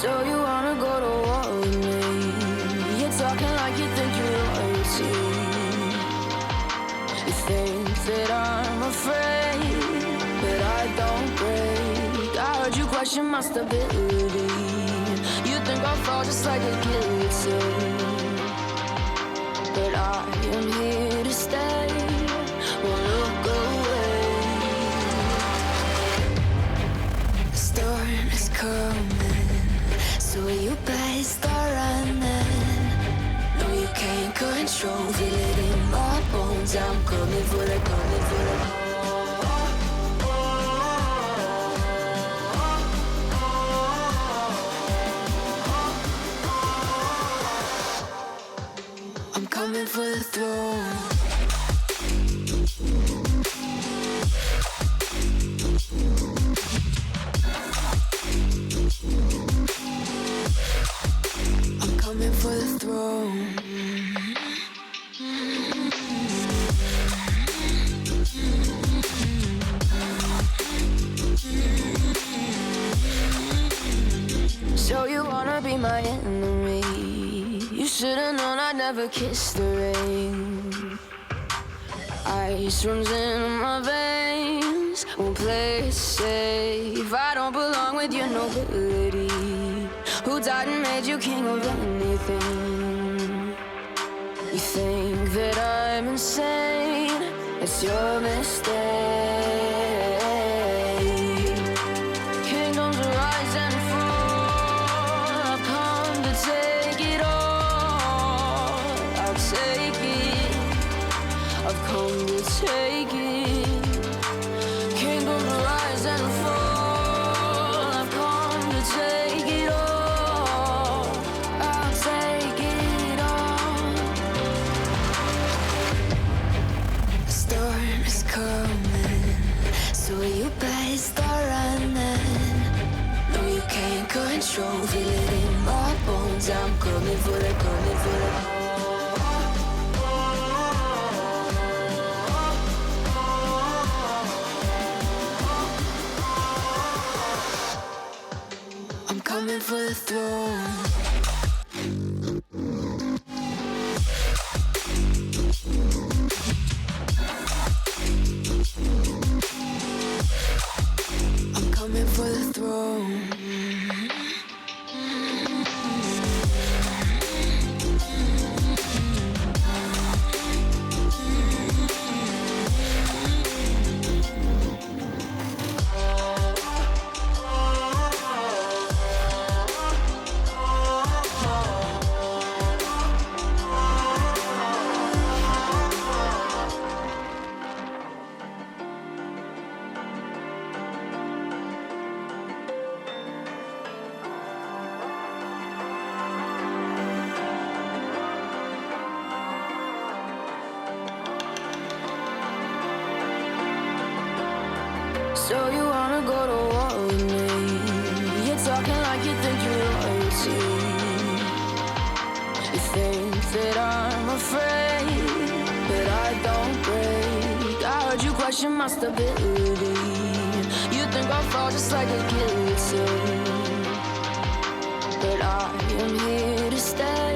So you wanna go to war with me? You're talking like you think you're royalty. You think that I'm afraid, but I don't break. I heard you question my stability. You think I'll fall just like a guillotine, but I am here to stay. Won't look away. The storm is coming, so you better start running. No, you can't control, feel it in my bones. I'm coming for the, coming for the. I'm coming for the throne. I'm coming for the throne. So you wanna be my enemy? You should've known I'd never kiss the rain. Ice runs in my veins, won't play it safe. I don't belong with your nobility. Who died and made you king of anything? You think that I'm insane? It's your mistake. Kingdoms rise and fall. I've come to take it all. I'll take it. I've come to take it. Kingdoms rise and fall. I've come to take it all. I'll take it all. The storm is coming, so you better start running. No, you can't control, feel it in my bones. I'm coming for the, coming for the. I'm coming for the throne. I'm coming for the throne. So you wanna go to war with me? You're talking like you think you're royalty. You think that I'm afraid, but I don't break. I heard you question my stability. You think I'll fall just like a guillotine, but I am here to stay.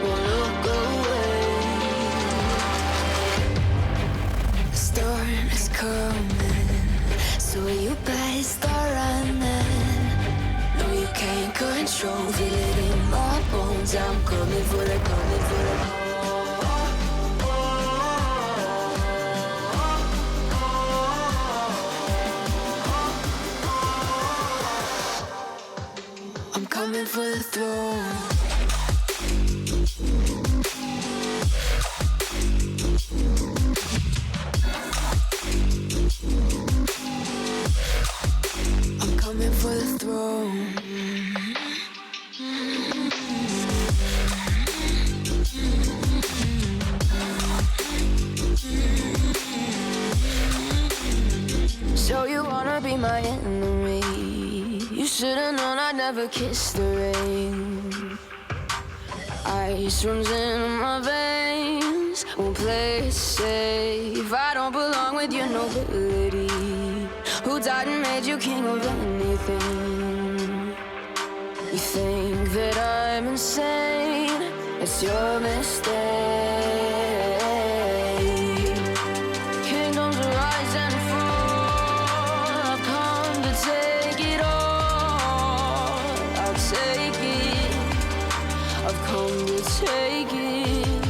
Won't look away. The storm is coming, so you better start running. No, you can't control, feel it in my bones. I'm coming for the, coming for the. I'm coming for the throne. I'm coming for the throne. So you wanna be my enemy? You should've known I'd never kiss the rain. Ice runs in my veins, won't play it safe. I don't belong with your nobility. Who died and made you king of anything? think that I'm insane, it's your mistake. Kingdoms rise and fall, I've come to take it all. I'll take it, I've come to take it.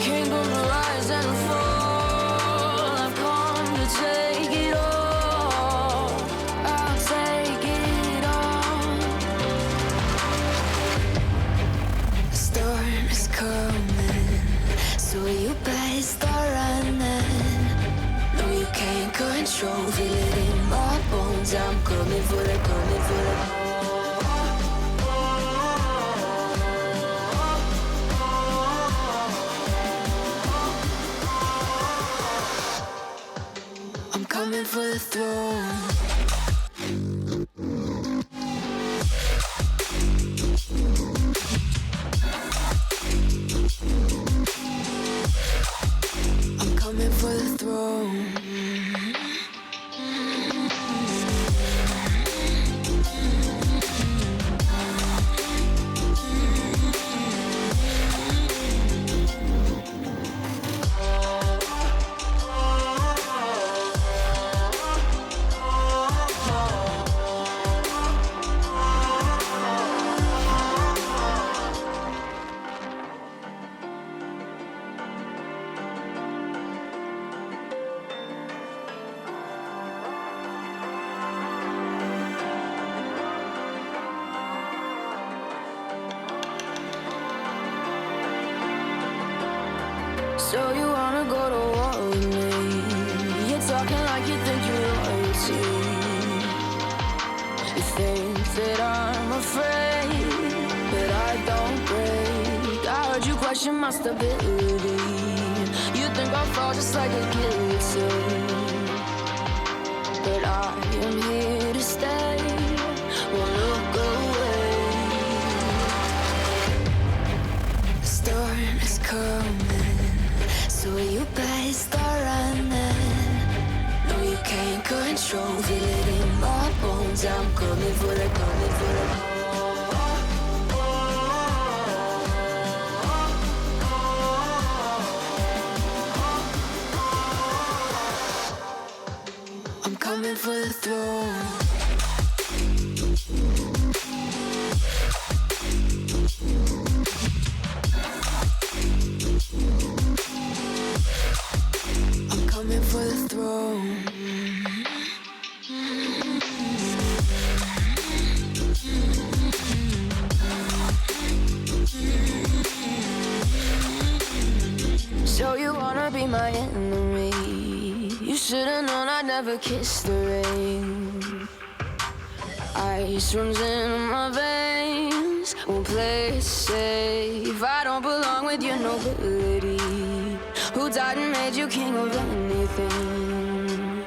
Kingdoms rise and fall, I've come to take it all. I'll take it all. The storm is coming, so you better start running. No, you can't control, feel it in my bones. I'm coming for the, coming for the. I'm coming for the throne. I'm coming for the throne. So you wanna go to war with me? You're talking like you think you're royalty. You think that I'm afraid, but I don't break. I heard you question my stability. You think I'll fall just like a guillotine, but I am here to stay. Won't look away. The storm is coming, so you better start running. No, you can't control, feel it in my bones. I'm coming for the, coming for the. I'm coming for the throne. I'm coming for the throne. So you wanna be my enemy? You should've known I'd never kiss the rain. Ice runs in my veins, won't play it safe. I don't belong with your nobility. Who died and made you king of anything?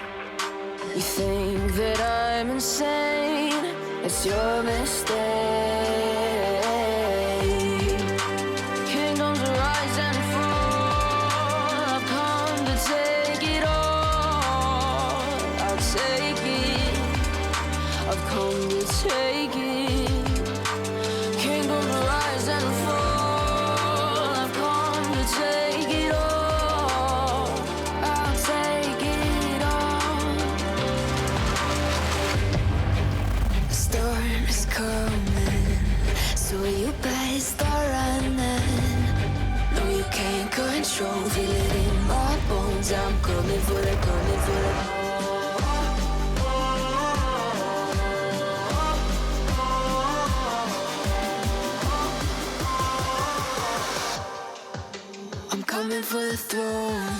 You think that I'm insane, it's your mistake. Kingdoms rise and fall, I've come to take it all. I'll take it, I've come to take it. Kingdoms rise and fall, I've come to take it all. I'll take it all. The storm is coming, so you better start running. No, you can't control, feel it in my bones. I'm coming for the, coming for the. I'm coming for the throne.